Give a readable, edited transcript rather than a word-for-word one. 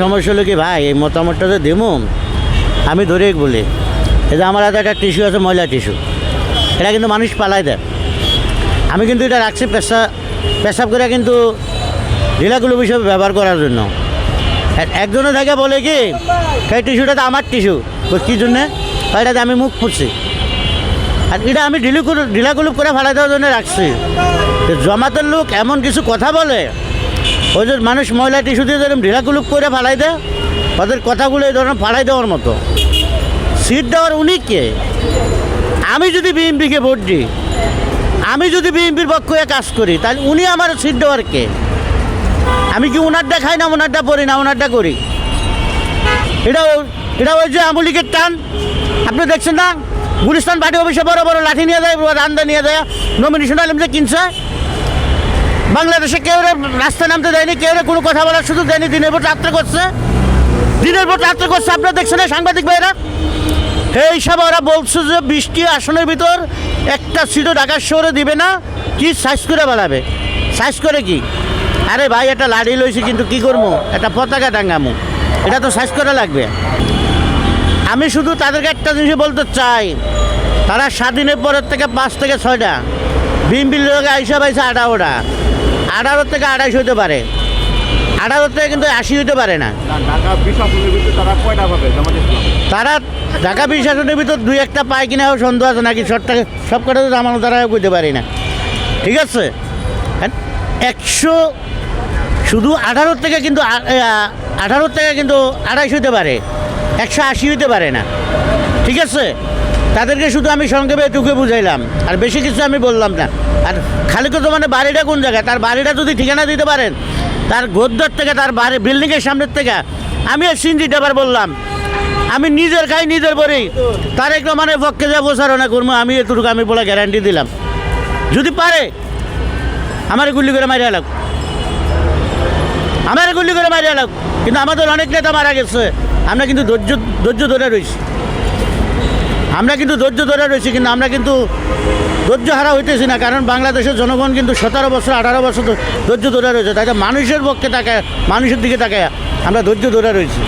সমস্যা হলো কি ভাই, এই মতামতটা তো দেবো আমি ধরেই বলি, এই যে আমার হাতে একটা টিস্যু আছে, ময়লা টিস্যু, এটা কিন্তু মানুষ পালাই দেয়। আমি কিন্তু এটা রাখছি পেশাব করে কিন্তু ঢিলাগুলো হিসেবে ব্যবহার করার জন্য। একজনে থেকে বলে কি সেই টিস্যুটা তো আমার টিস্যু, কী জন্যে? এটাতে আমি মুখ ফুটছি, আর এটা আমি ঢিলাগুলুপ করে ফেলাই দেওয়ার জন্য রাখছি। জমাতের লোক এমন কিছু কথা বলে, ওই যে মানুষ ময়লা টিস্যু দিয়ে যেরকম ঢিলাগুলুপ করে ফালাই দেয়, ওদের কথাগুলো এই ধরনের ফালাই দেওয়ার মতো। সিট দেওয়ার উনি কে? আমি যদি বিএনপিকে ভোট দিই, আমি যদি বিএনপির পক্ষে কাজ করি, তাহলে উনি আমার সিট দেওয়ার কে? আমি কি ওনারটা খাই না, ওনারটা পড়ি না, ওনারটা করি? এটা ওই যে আওয়ামী লীগের টান, আপনি দেখছেন না? গুলিস্তান পার্টি অফিসে বড় বড় লাঠি নিয়ে যায়, রান্দা নিয়ে যায়, নমিনেশন আলিমকে কিনছে। বাংলাদেশে কেউ রাস্তায় নামতে দেয়নি, কেউ কোনো কথা বলার সুযোগ দেয়নি। দিনের পর রাত্রে করছে, দিনের পর রাত্রে করছে। আপনারা দেখছেন না সাংবাদিক ভাইরা? এই সব ওরা বলছে যে 20টি আসনের ভিতর একটা সিটও ঢাকা শহরে দিবে না, কি সাইজ করে বেড়াবে? সাইজ করে কি? আরে ভাই, একটা লাড়ি লইছি, কিন্তু কি করবো? একটা পতাকা টাঙ্গামো, এটা তো সাইজ করা লাগবে। আমি শুধু তাদেরকে একটা জিনিস বলতে চাই, তারা স্বাধীনের পরের থেকে 5 থেকে 6টা বিএনপির লোক আইসা পাইছে 18টা, 18 থেকে 28 হইতে পারে, 18 থেকে কিন্তু 80 হইতে পারে না। তারা ঢাকা 20 আসনের ভিতর 2-1টা পায় কিনা সন্দেহ আছে, নাকি সব কটা তো জামানো তারা করতে পারি না। ঠিক আছে, 100 শুধু 18 থেকে কিন্তু 28 হইতে পারে, 180 হইতে পারে না। ঠিক আছে, তাদেরকে শুধু আমি সংক্ষেপে এটুকু বুঝাইলাম, আর বেশি কিছু আমি বললাম না। আর খালিকুর রহমানের বাড়িটা কোন জায়গায়? তার বাড়িটা যদি ঠিকানা দিতে পারেন, তার গোদ্দার থেকে, তার বাড়ি বিল্ডিংয়ের সামনের থেকে, আমি সিনজিটা আবার বললাম, আমি নিজের খাই নিজের পরেই তারেক রহমানের পক্ষে যা প্রচারণা করবো, আমি এটুকু আমি বলে গ্যারান্টি দিলাম। যদি পারে আমার গুলি করে মারিয়া লাগ, আমার গুলি করে মারিয়া লাগ। কিন্তু আমাদের অনেক নেতা মারা গেছে, আমরা কিন্তু ধৈর্য ধরে রয়েছি, কিন্তু আমরা কিন্তু ধৈর্য হারা হইতেছি না। কারণ বাংলাদেশের জনগণ কিন্তু 17 বছর 18 বছর ধৈর্য ধরে রয়েছে, তাই মানুষের পক্ষে তাকায়, মানুষের দিকে তাকায় আমরা ধৈর্য ধরে রয়েছি।